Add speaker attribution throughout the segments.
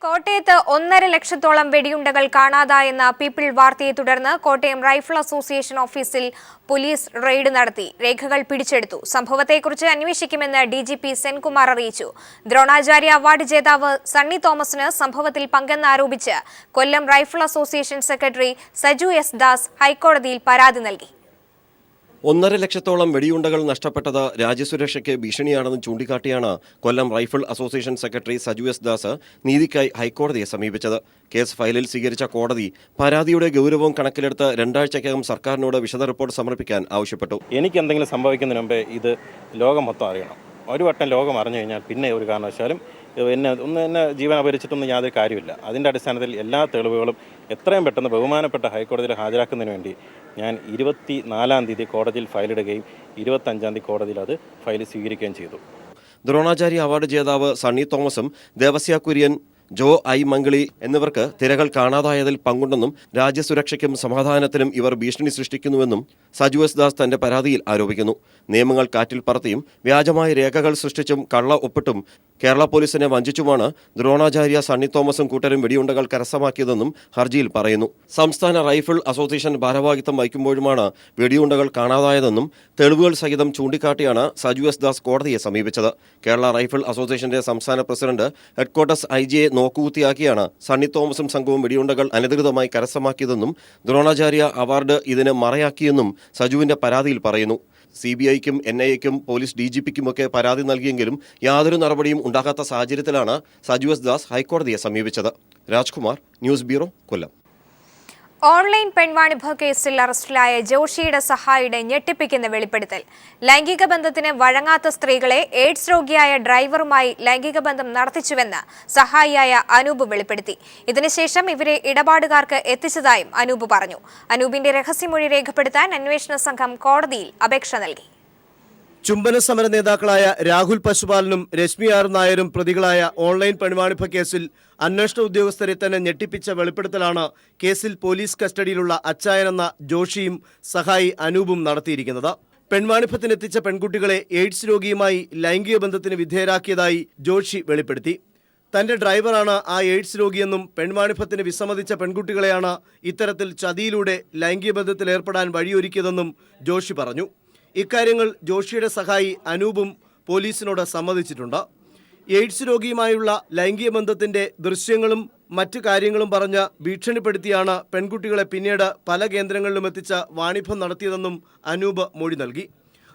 Speaker 1: കോട്ടയത്ത് 1.5 ലക്ഷത്തോളം വെടിയുണ്ടകൾ കാണാതായെന്ന പീപ്പിൾ വാർത്തയെ തുടർന്ന് കോട്ടയം റൈഫിൾ അസോസിയേഷൻ ഓഫീസിൽ പോലീസ് റെയ്ഡ് നടത്തി. രേഖകൾ പിടിച്ചെടുത്തു. സംഭവത്തെക്കുറിച്ച് അന്വേഷിക്കുമെന്ന് ഡിജിപി സെൻകുമാർ അറിയിച്ചു. ദ്രോണാചാര്യ അവാർഡ് ജേതാവ് സണ്ണി തോമസിന് സംഭവത്തിൽ പങ്കെന്നാരോപിച്ച് Kollam rifle association secretary Saju S Das ഹൈക്കോടതിയിൽ പരാതി നൽകി.
Speaker 2: 1.5 ലക്ഷത്തോളം വെടിയുണ്ടകൾ നഷ്ടപ്പെട്ടത് രാജ്യസുരക്ഷയ്ക്ക് ഭീഷണിയാണെന്ന് ചൂണ്ടിക്കാട്ടിയാണ് Kollam rifle association secretary Saju S Das നീതിക്കായി ഹൈക്കോടതിയെ സമീപിച്ചത്. കേസ് ഫയലിൽ സ്വീകരിച്ച കോടതി പരാതിയുടെ ഗൗരവം കണക്കിലെടുത്ത് 2 ആഴ്ചയ്ക്കകം സർക്കാരിനോട് വിശദ റിപ്പോർട്ട് സമർപ്പിക്കാൻ ആവശ്യപ്പെട്ടു.
Speaker 3: എനിക്ക് എന്തെങ്കിലും സംഭവിക്കുന്നതിന് മുമ്പേ ഇത് ലോകം മൊത്തം അറിയണം. ഒരു വട്ടം ലോകം അറിഞ്ഞു കഴിഞ്ഞാൽ പിന്നെ ഒരു കാരണവശാലും എന്നെ ജീവൻ അപഹരിച്ചിട്ടൊന്നും യാതൊരു കാര്യമില്ല. അതിൻ്റെ അടിസ്ഥാനത്തിൽ എല്ലാ തെളിവുകളും എത്രയും പെട്ടെന്ന് ബഹുമാനപ്പെട്ട ഹൈക്കോടതിയിൽ ഹാജരാക്കുന്നതിന് വേണ്ടി ഞാൻ 24-ാം തീയതി കോടതിയിൽ ഫയലിടുകയും 25-ാം തീയതി കോടതിയിൽ അത് ഫയൽ സ്വീകരിക്കുകയും ചെയ്തു.
Speaker 2: ദ്രോണാചാര്യ അവാർഡ് ജേതാവ് സണ്ണി തോമസും ദേവസ്യ കുര്യൻ, ജോ ഐ മംഗളി എന്നിവർക്ക് തിരകൾ കാണാതായതിൽ പങ്കുണ്ടെന്നും രാജ്യസുരക്ഷയ്ക്കും സമാധാനത്തിനും ഇവർ ഭീഷണി സൃഷ്ടിക്കുന്നുവെന്നും സജു എസ് ദാസ് തന്റെ പരാതിയിൽ ആരോപിക്കുന്നു. നിയമങ്ങൾ കാറ്റിൽ പറത്തിയും വ്യാജമായ രേഖകൾ സൃഷ്ടിച്ചും കള്ള ഒപ്പിട്ടും കേരള പോലീസിനെ വഞ്ചിച്ചുമാണ് ദ്രോണാചാര്യ, സണ്ണി തോമസും കൂട്ടരും വെടിയുണ്ടകൾ കരസ്ഥമാക്കിയതെന്നും ഹർജിയിൽ പറയുന്നു. സംസ്ഥാന റൈഫിൾ അസോസിയേഷൻ ഭാരവാഹിത്വം വഹിക്കുമ്പോഴുമാണ് വെടിയുണ്ടകൾ കാണാതായതെന്നും തെളിവുകൾ സഹിതം ചൂണ്ടിക്കാട്ടിയാണ് സജു എസ് ദാസ് കോടതിയെ സമീപിച്ചത്. കേരള റൈഫിൾ അസോസിയേഷന്റെ സംസ്ഥാന പ്രസിഡന്റ് ഹെഡ്ക്വാർട്ടേഴ്സ് IGയെ നോക്കുകുത്തിയാക്കിയാണ് സണ്ണി തോമസും സംഘവും വെടിയുണ്ടകൾ അനധികൃതമായി കരസ്ഥമാക്കിയതെന്നും ദ്രോണാചാര്യ അവാർഡ് ഇതിന് മറയാക്കിയെന്നും സജുവിന്റെ പരാതിയിൽ പറയുന്നു. CBIക്കും NIAക്കും പോലീസ് DGPക്കുമൊക്കെ പരാതി നൽകിയെങ്കിലും യാതൊരു നടപടിയും ഉണ്ടാകാത്ത സാഹചര്യത്തിലാണ് സജു എസ് ദാസ് ഹൈക്കോടതിയെ സമീപിച്ചത്. രാജ്കുമാർ, ന്യൂസ് ബ്യൂറോ, കൊല്ലം.
Speaker 1: ഓൺലൈൻ പെൺവാണിഭ കേസിൽ അറസ്റ്റിലായ ജോഷിയുടെ സഹായിയുടെ ഞെട്ടിപ്പിക്കുന്ന വെളിപ്പെടുത്തൽ. ലൈംഗിക ബന്ധത്തിന് വഴങ്ങാത്ത സ്ത്രീകളെ എയ്ഡ്സ് രോഗിയായ ഡ്രൈവറുമായി ലൈംഗിക ബന്ധം നടത്തിച്ചുവെന്ന് സഹായിയായ അനൂപ് വെളിപ്പെടുത്തി. ഇതിനുശേഷം ഇവരെ ഇടപാടുകാർക്ക് എത്തിച്ചതായും അനൂപ് പറഞ്ഞു. അനൂപിന്റെ രഹസ്യമൊഴി രേഖപ്പെടുത്താൻ അന്വേഷണ സംഘം കോടതിയിൽ അപേക്ഷ നൽകി.
Speaker 4: ചുംബന സമര നേതാക്കളായ രാഹുൽ പശുപാലനും രശ്മി ആർ നായരും പ്രതികളായ ഓൺലൈൻ പെൺവാണിഭ കേസിൽ അന്വേഷണ ഉദ്യോഗസ്ഥരെ തന്നെ ഞെട്ടിപ്പിച്ച വെളിപ്പെടുത്തലാണ് കേസിൽ പോലീസ് കസ്റ്റഡിയിലുള്ള അച്ചായൻ എന്ന ജോഷിയും സഹായി അനൂപും നടത്തിയിരിക്കുന്നത്. പെൺവാണിഭത്തിനെത്തിച്ച പെൺകുട്ടികളെ എയ്ഡ്സ് രോഗിയുമായി ലൈംഗിക ബന്ധത്തിന് വിധേയരാക്കിയതായി ജോഷി വെളിപ്പെടുത്തി. തന്റെ ഡ്രൈവറാണ് ആ എയ്ഡ്സ് രോഗിയെന്നും പെൺവാണിഭത്തിന് വിസമ്മതിച്ച പെൺകുട്ടികളെയാണ് ഇത്തരത്തിൽ ചതിയിലൂടെ ലൈംഗിക ബന്ധത്തിൽ ഏർപ്പെടാൻ വഴിയൊരുക്കിയതെന്നും ജോഷി പറഞ്ഞു. ഇക്കാര്യങ്ങൾ ജോഷിയുടെ സഹായി അനൂപും പോലീസിനോട് സമ്മതിച്ചിട്ടുണ്ട്. എയ്ഡ്സ് രോഗിയുമായുള്ള ലൈംഗിക ബന്ധത്തിന്റെ ദൃശ്യങ്ങളും മറ്റു കാര്യങ്ങളും പറഞ്ഞ് ഭീഷണിപ്പെടുത്തിയാണ് പെൺകുട്ടികളെ പിന്നീട് പല കേന്ദ്രങ്ങളിലും എത്തിച്ച് വാണിഭം നടത്തിയതെന്നും അനൂപ് മൊഴി നൽകി.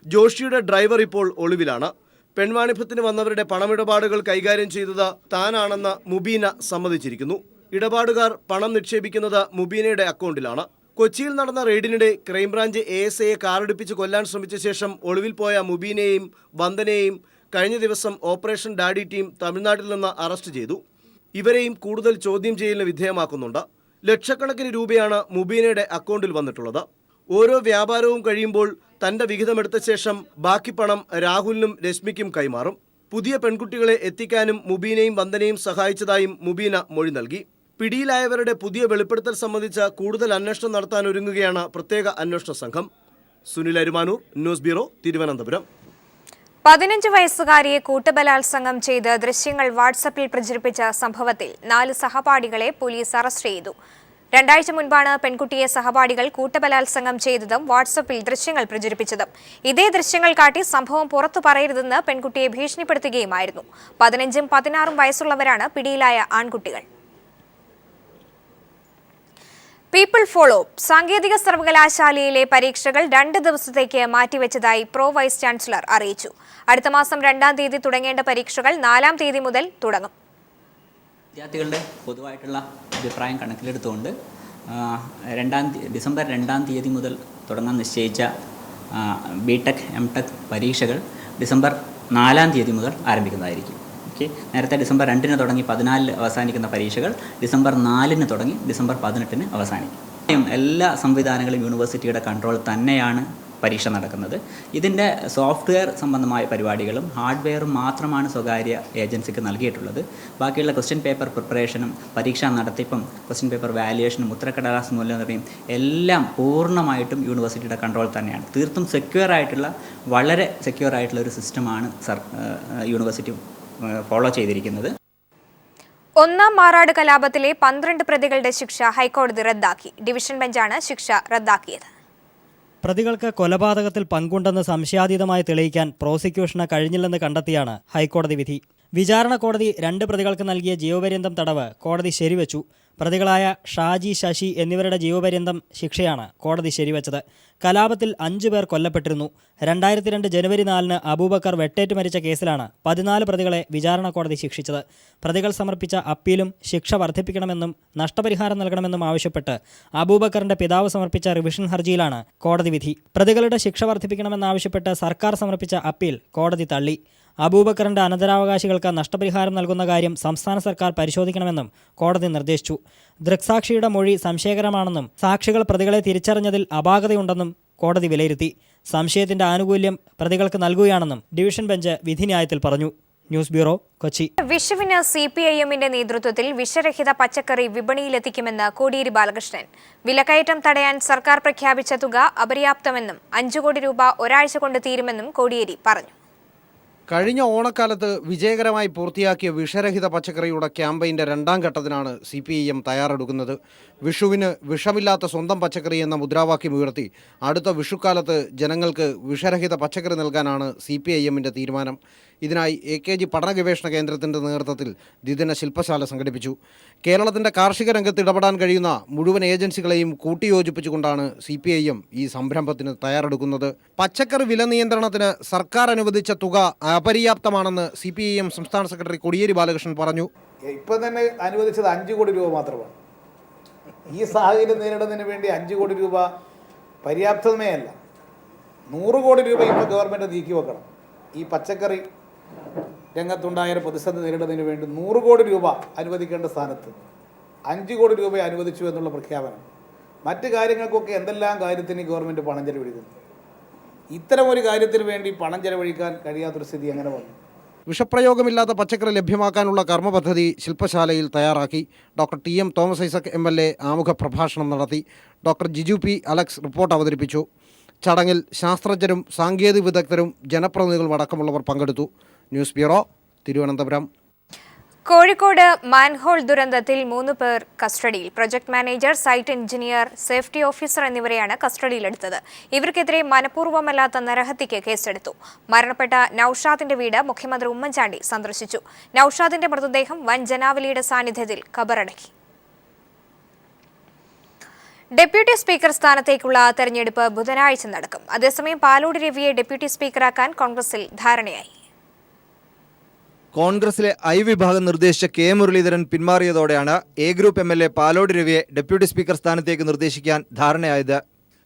Speaker 4: ജോഷിയുടെ ഡ്രൈവർ ഇപ്പോൾ ഒളിവിലാണ്. പെൺവാണിഭത്തിന് വന്നവരുടെ പണമിടപാടുകൾ കൈകാര്യം ചെയ്തത് താനാണെന്ന് മുബീന സമ്മതിച്ചിരിക്കുന്നു. ഇടപാടുകാർ പണം നിക്ഷേപിക്കുന്നത് മുബീനയുടെ അക്കൗണ്ടിലാണ്. കൊച്ചിയിൽ നടന്ന റെയ്ഡിനിടെ ക്രൈംബ്രാഞ്ച് ASIയെ കാറിടിപ്പിച്ച് കൊല്ലാൻ ശ്രമിച്ച ശേഷം ഒളിവിൽ പോയ മുബീനയെയും വന്ദനയെയും കഴിഞ്ഞ ദിവസം ഓപ്പറേഷൻ ഡാഡി ടീം തമിഴ്നാട്ടിൽ നിന്ന് അറസ്റ്റ് ചെയ്തു. ഇവരെയും കൂടുതൽ ചോദ്യം ചെയ്യലിന് വിധേയമാക്കുന്നുണ്ട്. ലക്ഷക്കണക്കിന് രൂപയാണ് മുബീനയുടെ അക്കൗണ്ടിൽ വന്നിട്ടുള്ളത്. ഓരോ വ്യാപാരവും കഴിയുമ്പോൾ തന്റെ വിഹിതമെടുത്ത ശേഷം ബാക്കി പണം രാഹുലിനും രശ്മിക്കും കൈമാറും. പുതിയ പെൺകുട്ടികളെ എത്തിക്കാനും മുബീനയും വന്ദനയും സഹായിച്ചതായും മുബീന മൊഴി നൽകി. പിടിയിലായവരുടെ പുതിയ വെളിപ്പെടുത്തൽ സംബന്ധിച്ച് കൂടുതൽ അന്വേഷണം നടത്താൻ ഒരുങ്ങുകയാണ് പ്രത്യേക അന്വേഷണ സംഘം. Sunil Arumanoor, news bureau, Thiruvananthapuram.
Speaker 1: 15 വയസ്സുകാരിയെ കൂട്ടബലാത്സംഗം ചെയ്ത് ദൃശ്യങ്ങൾ വാട്സപ്പിൽ പ്രചരിപ്പിച്ച സംഭവത്തിൽ 4 സഹപാഠികളെ പോലീസ് അറസ്റ്റ് ചെയ്തു. 2 ആഴ്ച മുൻപാണ് പെൺകുട്ടിയെ സഹപാഠികൾ കൂട്ടബലാത്സംഗം ചെയ്തതും വാട്സപ്പിൽ ദൃശ്യങ്ങൾ പ്രചരിപ്പിച്ചതും. ഇതേ ദൃശ്യങ്ങൾ കാട്ടി സംഭവം പുറത്തു പറയരുതെന്ന് പെൺകുട്ടിയെ ഭീഷണിപ്പെടുത്തുകയുമായിരുന്നു. 15ഉം 16ഉം വയസ്സുള്ളവരാണ് പിടിയിലായ ആൺകുട്ടികൾ. പീപ്പിൾ ഫോളോ സാങ്കേതിക സർവകലാശാലയിലെ പരീക്ഷകൾ 2 ദിവസത്തേക്ക് മാറ്റിവെച്ചതായി പ്രോ വൈസ് ചാൻസലർ അറിയിച്ചു. അടുത്ത മാസം 2-ാം തീയതി തുടങ്ങേണ്ട പരീക്ഷകൾ 4-ാം തീയതി മുതൽ തുടങ്ങും.
Speaker 5: വിദ്യാർത്ഥികളുടെ പൊതുവായിട്ടുള്ള അഭിപ്രായം കണക്കിലെടുത്തുകൊണ്ട് ഡിസംബർ 2-ാം തീയതി മുതൽ തുടങ്ങാൻ നിശ്ചയിച്ച BTech MTech പരീക്ഷകൾ ഡിസംബർ 4-ാം തീയതി മുതൽ ആരംഭിക്കുന്നതായിരിക്കും. നേരത്തെ ഡിസംബർ 2-ന് തുടങ്ങി 14-ന് അവസാനിക്കുന്ന പരീക്ഷകൾ ഡിസംബർ 4-ന് തുടങ്ങി ഡിസംബർ 18-ന് അവസാനിക്കും. എല്ലാ സംവിധാനങ്ങളും യൂണിവേഴ്സിറ്റിയുടെ കൺട്രോൾ തന്നെയാണ് പരീക്ഷ നടക്കുന്നത്. ഇതിൻ്റെ സോഫ്റ്റ്വെയർ സംബന്ധമായ പരിപാടികളും ഹാർഡ്വെയറും മാത്രമാണ് സ്വകാര്യ ഏജൻസിക്ക് നൽകിയിട്ടുള്ളത്. ബാക്കിയുള്ള ക്വസ്റ്റ്യൻ പേപ്പർ പ്രിപ്പറേഷനും പരീക്ഷാ നടത്തിപ്പും ക്വസ്റ്റ്യൻ പേപ്പർ വാല്യുവേഷനും ഉത്തരക്കടലാസ് മൂല്യനിർണ്ണയം എല്ലാം പൂർണ്ണമായിട്ടും യൂണിവേഴ്സിറ്റിയുടെ കൺട്രോൾ തന്നെയാണ്. തീർത്തും വളരെ സെക്യൂർ ആയിട്ടുള്ള ഒരു സിസ്റ്റമാണ് യൂണിവേഴ്സിറ്റി ഫോളോ ചെയ്തിരിക്കുന്നത്.
Speaker 1: ഒന്നാം മാറാട് കലാപത്തിലെ 12 പ്രതികളുടെ ശിക്ഷ ഹൈക്കോടതി റദ്ദാക്കി. ഡിവിഷൻ ബെഞ്ചാണ് ശിക്ഷ റദ്ദാക്കിയത്.
Speaker 6: പ്രതികൾക്ക് കൊലപാതകത്തിൽ പങ്കുണ്ടെന്ന് സംശയാതീതമായി തെളിയിക്കാൻ പ്രോസിക്യൂഷന് കഴിഞ്ഞില്ലെന്ന് കണ്ടെത്തിയാണ് ഹൈക്കോടതി വിധി. വിചാരണ കോടതി 2 പ്രതികൾക്ക് നൽകിയ ജീവപര്യന്തം തടവ് കോടതി ശരിവച്ചു. പ്രതികളായ ഷാജി, ശശി എന്നിവരുടെ ജീവപര്യന്തം ശിക്ഷയാണ് കോടതി ശരിവച്ചത്. കലാപത്തിൽ 5 പേർ കൊല്ലപ്പെട്ടിരുന്നു. 2002 ജനുവരി 4 അബൂബക്കർ വെട്ടേറ്റ് മരിച്ച കേസിലാണ് 14 പ്രതികളെ വിചാരണ കോടതി ശിക്ഷിച്ചത്. പ്രതികൾ സമർപ്പിച്ച അപ്പീലും ശിക്ഷ വർദ്ധിപ്പിക്കണമെന്നും നഷ്ടപരിഹാരം നൽകണമെന്നും ആവശ്യപ്പെട്ട് അബൂബക്കറിന്റെ പിതാവ് സമർപ്പിച്ച റിവിഷൻ ഹർജിയിലാണ് കോടതി വിധി. പ്രതികളുടെ ശിക്ഷ വർദ്ധിപ്പിക്കണമെന്നാവശ്യപ്പെട്ട് സർക്കാർ സമർപ്പിച്ച അപ്പീൽ കോടതി തള്ളി. അബൂബക്കറിന്റെ അനന്തരാവകാശികൾക്ക് നഷ്ടപരിഹാരം നൽകുന്ന കാര്യം സംസ്ഥാന സർക്കാർ പരിശോധിക്കണമെന്നും കോടതി നിർദ്ദേശിച്ചു. ദൃക്സാക്ഷിയുടെ മൊഴി സംശയകരമാണെന്നും സാക്ഷികൾ പ്രതികളെ തിരിച്ചറിഞ്ഞതിൽ അപാകതയുണ്ടെന്നും കോടതി വിലയിരുത്തി. സംശയത്തിന്റെ ആനുകൂല്യം പ്രതികൾക്ക് നൽകുകയാണെന്നും ഡിവിഷൻ ബെഞ്ച് വിധിന്യായത്തിൽ പറഞ്ഞു. News bureau, Kochi.
Speaker 1: വിഷുവിന് CPIM-ന്റെ നേതൃത്വത്തിൽ വിഷരഹിത പച്ചക്കറി വിപണിയിലെത്തിക്കുമെന്ന് കോടിയേരി ബാലകൃഷ്ണൻ. വിലക്കയറ്റം തടയാൻ സർക്കാർ പ്രഖ്യാപിച്ച തുക അപര്യാപ്തമെന്നും 5 കോടി രൂപ ഒരാഴ്ച കൊണ്ട് തീരുമെന്നും കോടിയേരി പറഞ്ഞു.
Speaker 7: കഴിഞ്ഞ ഓണക്കാലത്ത് വിജയകരമായി പൂർത്തിയാക്കിയ വിഷരഹിത പച്ചക്കറിയുടെ ക്യാമ്പയിൻ്റെ 2ാം ഘട്ടത്തിനാണ് CPIM തയ്യാറെടുക്കുന്നത്. വിഷുവിന് വിഷമില്ലാത്ത സ്വന്തം പച്ചക്കറി എന്ന മുദ്രാവാക്യം ഉയർത്തി അടുത്ത വിഷുക്കാലത്ത് ജനങ്ങൾക്ക് വിഷരഹിത പച്ചക്കറി നൽകാനാണ് CPIM-ന്റെ തീരുമാനം. ഇതിനായി AKG പഠന ഗവേഷണ കേന്ദ്രത്തിൻ്റെ നേതൃത്വത്തിൽ ദ്വിദിന ശില്പശാല സംഘടിപ്പിച്ചു. കേരളത്തിൻ്റെ കാർഷിക രംഗത്ത് ഇടപെടാൻ കഴിയുന്ന മുഴുവൻ ഏജൻസികളെയും കൂട്ടിയോജിപ്പിച്ചുകൊണ്ടാണ് CPIM ഈ സംരംഭത്തിന് തയ്യാറെടുക്കുന്നത്. പച്ചക്കറി വില നിയന്ത്രണത്തിന് സർക്കാർ അനുവദിച്ച തുക അപര്യാപ്തമാണെന്ന് CPIM സംസ്ഥാന സെക്രട്ടറി കോടിയേരി ബാലകൃഷ്ണൻ പറഞ്ഞു.
Speaker 8: ഇപ്പം തന്നെ അനുവദിച്ചത് 5 കോടി രൂപ മാത്രമാണ്. ഈ സാഹചര്യം നേരിടുന്നതിന് വേണ്ടി 5 കോടി രൂപ പര്യാപ്തമേ അല്ല. 100 കോടി രൂപ ഇപ്പോൾ ഗവൺമെൻറ് നീക്കി വെക്കണം. ഈ പച്ചക്കറി രംഗത്തുണ്ടായ പ്രതിസന്ധി നേരിടുന്നതിന് വേണ്ടി 100 കോടി രൂപ അനുവദിക്കേണ്ട സ്ഥാനത്ത് 5 കോടി രൂപ അനുവദിച്ചു എന്നുള്ള പ്രഖ്യാപനം. മറ്റ് കാര്യങ്ങൾക്കൊക്കെ എന്തെല്ലാം കാര്യത്തിന് ഗവൺമെൻറ് പണം ചെലവഴിക്കുന്നു. ഇത്തരം ഒരു കാര്യത്തിന് വേണ്ടി പണം ചെലവഴിക്കാൻ കഴിയാത്തൊരു സ്ഥിതി എങ്ങനെ വന്നു?
Speaker 7: വിഷപ്രയോഗമില്ലാത്ത പച്ചക്കറി ലഭ്യമാക്കാനുള്ള കർമ്മ പദ്ധതി ശില്പശാലയിൽ തയ്യാറാക്കി. Doctor TM Thomas Isaac MLA ആമുഖ പ്രഭാഷണം നടത്തി. Doctor Jiju P Alex report അവതരിപ്പിച്ചു. ചടങ്ങിൽ ശാസ്ത്രജ്ഞരും സാങ്കേതിക വിദഗ്ധരും ജനപ്രതിനിധികളും അടക്കമുള്ളവർ പങ്കെടുത്തു. News bureau, Thiruvananthapuram.
Speaker 1: Kozhikode manhole ദുരന്തത്തിൽ 3 പേർ കസ്റ്റഡിയിൽ. Project manager, site engineer, safety officer എന്നിവരെയാണ് കസ്റ്റഡിയിലെടുത്തത്. ഇവർക്കെതിരെ മനഃപൂർവ്വമല്ലാത്ത നരഹത്യയ്ക്ക് കേസെടുത്തു. മരണപ്പെട്ട നൌഷാദിന്റെ വീട് മുഖ്യമന്ത്രി ഉമ്മൻചാണ്ടി സന്ദർശിച്ചു. നൌഷാദിന്റെ മൃതദേഹം വൻ ജനാവലിയുടെ സാന്നിധ്യത്തിൽ ഖബറടക്കി. ഡെപ്യൂട്ടി സ്പീക്കർ സ്ഥാനത്തേക്കുള്ള തെരഞ്ഞെടുപ്പ് ബുധനാഴ്ച നടക്കും. അതേസമയം പാലോട് രവിയെ ഡെപ്യൂട്ടി സ്പീക്കറാക്കാൻ കോൺഗ്രസിൽ ധാരണയായി.
Speaker 9: കോൺഗ്രസിലെ I വിഭാഗം നിർദ്ദേശിച്ച K മുരളീധരൻ പിന്മാറിയതോടെയാണ് A ഗ്രൂപ്പ് MLA പാലോട് രവിയെ ഡെപ്യൂട്ടി സ്പീക്കർ സ്ഥാനത്തേക്ക് നിർദ്ദേശിക്കാൻ ധാരണയായത്.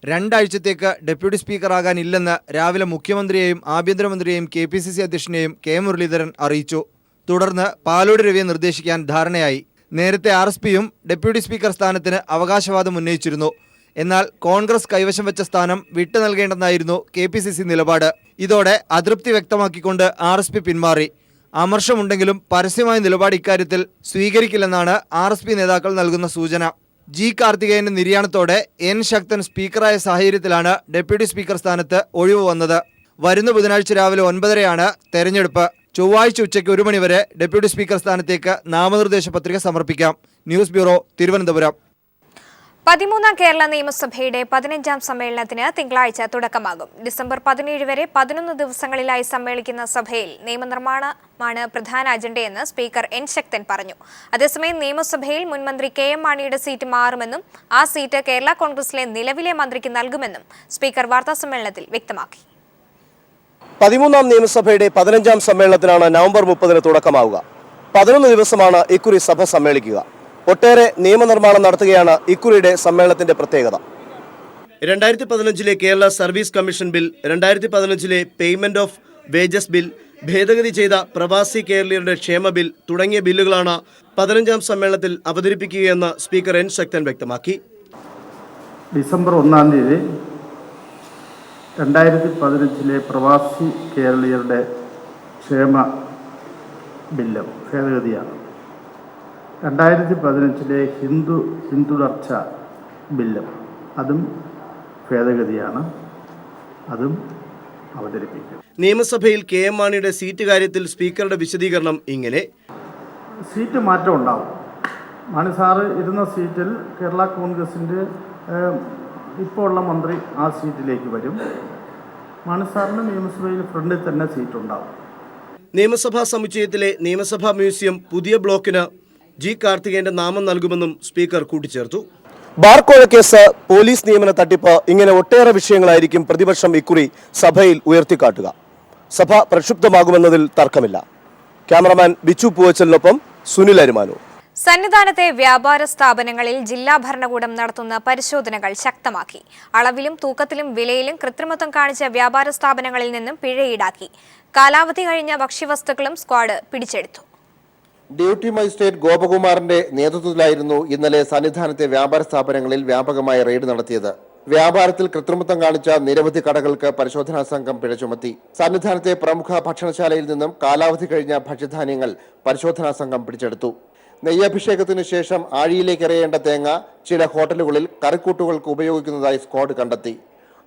Speaker 9: 2 ആഴ്ചത്തേക്ക് ഡെപ്യൂട്ടി സ്പീക്കറാകാനില്ലെന്ന് രാവിലെ മുഖ്യമന്ത്രിയെയും ആഭ്യന്തരമന്ത്രിയെയും KPCC അധ്യക്ഷനെയും K മുരളീധരൻ അറിയിച്ചു. തുടർന്ന് പാലോട് രവിയെ നിർദ്ദേശിക്കാൻ ധാരണയായി. നേരത്തെ RSPയും ഡെപ്യൂട്ടി സ്പീക്കർ സ്ഥാനത്തിന് അവകാശവാദം ഉന്നയിച്ചിരുന്നു. എന്നാൽ കോൺഗ്രസ് കൈവശം വെച്ച സ്ഥാനം വിട്ടു നൽകേണ്ടെന്നായിരുന്നു KPCC നിലപാട്. ഇതോടെ അതൃപ്തി വ്യക്തമാക്കിക്കൊണ്ട് RSP പിന്മാറി. അമർഷമുണ്ടെങ്കിലും പരസ്യമായ നിലപാട് ഇക്കാര്യത്തിൽ സ്വീകരിക്കില്ലെന്നാണ് RSP നേതാക്കൾ നൽകുന്ന സൂചന. G കാർത്തികേയന്റെ നിര്യാണത്തോടെ N ശക്തൻ സ്പീക്കറായ സാഹചര്യത്തിലാണ് ഡെപ്യൂട്ടി സ്പീക്കർ സ്ഥാനത്ത് ഒഴിവ് വന്നത്. വരുന്ന ബുധനാഴ്ച രാവിലെ 9:30 തെരഞ്ഞെടുപ്പ്. ചൊവ്വാഴ്ച ഉച്ചയ്ക്ക് 1 മണിവരെ ഡെപ്യൂട്ടി സ്പീക്കർ സ്ഥാനത്തേക്ക് നാമനിർദ്ദേശ പത്രിക സമർപ്പിക്കാം. News bureau, Thiruvananthapuram.
Speaker 1: 13ാം കേരള നിയമസഭയുടെ 15ാം സമ്മേളനത്തിന് തിങ്കളാഴ്ച തുടക്കമാകും. ഡിസംബർ 17 വരെ 11 ദിവസങ്ങളിലായി സമ്മേളിക്കുന്ന സഭയിൽ നിയമനിർമ്മാണമാണ് പ്രധാന അജണ്ടയെന്ന് സ്പീക്കർ N ശക്തൻ പറഞ്ഞു. അതേസമയം നിയമസഭയിൽ മുൻമന്ത്രി KM മാണിയുടെ സീറ്റ് മാറുമെന്നും ആ സീറ്റ് കേരള കോൺഗ്രസിലെ നിലവിലെ മന്ത്രിക്ക് നൽകുമെന്നും സ്പീക്കർ വാർത്താസമ്മേളനത്തിൽ വ്യക്തമാക്കി.
Speaker 4: 13ാം നിയമസഭയുടെ 15ാം സമ്മേളനത്തിനാണ് നവംബർ 30-ന് തുടക്കമാവുക. 11 ദിവസമാണ് ഇക്കുറി സഭ സമ്മേളിക്കുക. ഒട്ടേറെ നിയമനിർമ്മാണം നടത്തുകയാണ് ഇക്കുറിയുടെ സമ്മേളനത്തിന്റെ പ്രത്യേകത. 2015 Kerala service commission bill, 2015 payment of wages bill, ഭേദഗതി ചെയ്ത പ്രവാസി കേരളീയരുടെ ക്ഷേമ ബിൽ തുടങ്ങിയ ബില്ലുകളാണ് 15ാം സമ്മേളനത്തിൽ അവതരിപ്പിക്കുകയെന്ന് സ്പീക്കർ N ശക്തൻ വ്യക്തമാക്കി.
Speaker 10: ഡിസംബർ 1-ാം തീയതി 2015 പ്രവാസി കേരളീയരുടെ ക്ഷേമ ബില്ല് ഭേദഗതിയാണ്. 2015 ഹിന്ദു പിന്തുടർച്ച ബില്ല്, അതും ഭേദഗതിയാണ്, അതും അവതരിപ്പിക്കും.
Speaker 4: നിയമസഭയിൽ KM മാണിയുടെ സീറ്റ് കാര്യത്തിൽ സ്പീക്കറുടെ വിശദീകരണം ഇങ്ങനെ:
Speaker 10: സീറ്റ് മാറ്റം ഉണ്ടാവും. മാണി സാറ് ഇരുന്ന സീറ്റിൽ കേരള കോൺഗ്രസിൻ്റെ ഇപ്പോൾ ഉള്ള മന്ത്രി ആ സീറ്റിലേക്ക് വരും. മാണി സാറിന് നിയമസഭയിൽ ഫ്രണ്ടിൽ തന്നെ സീറ്റുണ്ടാവും.
Speaker 4: നിയമസഭാ സമുച്ചയത്തിലെ നിയമസഭാ മ്യൂസിയം പുതിയ ബ്ലോക്കിന് ജി കാർത്തികേയന്റെ നാമം നൽകുമെന്നും സ്പീക്കർ കൂട്ടിച്ചേർത്തു. ബാർക്കോഴ കേസ്, പോലീസ് നിയമന തട്ടിപ്പ്, ഇങ്ങനെ ഒട്ടേറെ വിഷയങ്ങളായിരിക്കും പ്രതിപക്ഷം ഇക്കുറി സഭയിൽ ഉയർത്തിക്കാട്ടുക. സഭ പ്രക്ഷുബ്ധമാകുമെന്നതിൽ തർക്കമില്ല. ക്യാമറമാൻ ബിച്ചു പൂവച്ചലിനൊപ്പം സുനിൽ അരിമാനു.
Speaker 1: സന്നിധാനത്തെ വ്യാപാര സ്ഥാപനങ്ങളിൽ ജില്ലാ ഭരണകൂടം നടത്തുന്ന പരിശോധനകൾ ശക്തമാക്കി. അളവിലും തൂക്കത്തിലും വിലയിലും കൃത്രിമത്വം കാണിച്ച വ്യാപാര സ്ഥാപനങ്ങളിൽ നിന്നും പിഴ ഈടാക്കി. കാലാവധി കഴിഞ്ഞ ഭക്ഷ്യവസ്തുക്കളും സ്ക്വാഡ് പിടിച്ചെടുത്തു.
Speaker 11: ഡ്യൂട്ടി മജിസ്ട്രേറ്റ് ഗോപകുമാറിന്റെ നേതൃത്വത്തിലായിരുന്നു ഇന്നലെ സന്നിധാനത്തെ വ്യാപാര സ്ഥാപനങ്ങളിൽ വ്യാപകമായ റെയ്ഡ് നടത്തിയത്. വ്യാപാരത്തിൽ കൃത്രിമത്വം കാണിച്ച നിരവധി കടകൾക്ക് പരിശോധനാ സംഘം പിഴ ചുമത്തി. സന്നിധാനത്തെ പ്രമുഖ ഭക്ഷണശാലയിൽ നിന്നും കാലാവധി കഴിഞ്ഞ ഭക്ഷ്യധാന്യങ്ങൾ പരിശോധനാ സംഘം പിടിച്ചെടുത്തു. നെയ്യഭിഷേകത്തിനു ശേഷം ആഴിയിലേക്ക് എറിയേണ്ട തേങ്ങ ചില ഹോട്ടലുകളിൽ കറിക്കൂട്ടുകൾക്ക് ഉപയോഗിക്കുന്നതായി സ്ക്വാഡ് കണ്ടെത്തി.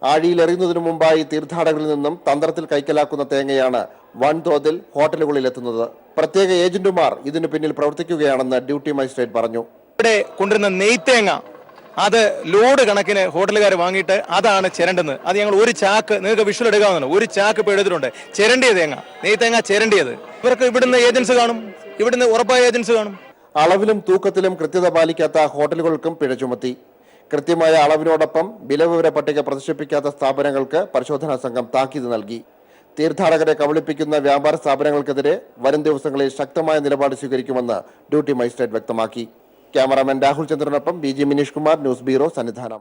Speaker 11: ആഴിയിൽ എറിയുന്നതിനു മുമ്പായി തീർത്ഥാടകരിൽ നിന്നും തന്ത്രത്തിൽ കൈക്കലാക്കുന്ന തേങ്ങയാണ് വൻതോതിൽ ഹോട്ടലുകളിൽ എത്തുന്നത്. പ്രത്യേക ഏജന്റുമാർ ഇതിനു പിന്നിൽ പ്രവർത്തിക്കുകയാണെന്ന് ഡ്യൂട്ടി മജിസ്ട്രേറ്റ് പറഞ്ഞു.
Speaker 12: ഇവിടെ കൊണ്ടുവരുന്ന നെയ്ത്തേങ്ങ അത് ലോഡ് കണക്കിന് ഹോട്ടലുകാർ വാങ്ങിയിട്ട് അതാണ് ചിരണ്ടുന്നത്. അത് ഞങ്ങൾ ഒരു ചാക്ക്, നിങ്ങൾക്ക് വിഷ്വൽ എടുക്കാവുന്നതാണ്, ഒരു ചാക്ക് ഇപ്പോൾ എടുത്തിട്ടുണ്ട്. ചിരണ്ടിയ തേങ്ങ, നെയ്ത്തേങ്ങ ചിരണ്ടിയത്. ഇവർക്ക് ഇവിടുന്ന് ഏജൻസ് കാണും, ഇവിടുന്ന് ഉറപ്പായ ഏജൻസ് കാണും.
Speaker 11: അളവിലും തൂക്കത്തിലും കൃത്യത പാലിക്കാത്ത ഹോട്ടലുകൾക്കും പിഴ ചുമത്തി. കൃത്യമായ അളവിനോടൊപ്പം വിലവിവര പട്ടിക പ്രദർശിപ്പിക്കാത്ത സ്ഥാപനങ്ങൾക്ക് പരിശോധനാ സംഘം താക്കീത് നൽകി. തീർത്ഥാടകരെ കബളിപ്പിക്കുന്ന വ്യാപാര സ്ഥാപനങ്ങൾക്കെതിരെ വരും ദിവസങ്ങളിൽ ശക്തമായ നിലപാട് സ്വീകരിക്കുമെന്ന് ഡ്യൂട്ടി മജിസ്ട്രേറ്റ് വ്യക്തമാക്കി. ക്യാമറാമാൻ രാഹുൽ ചന്ദ്രനൊപ്പം BG Mineesh Kumar, news bureau, Sannidhanam.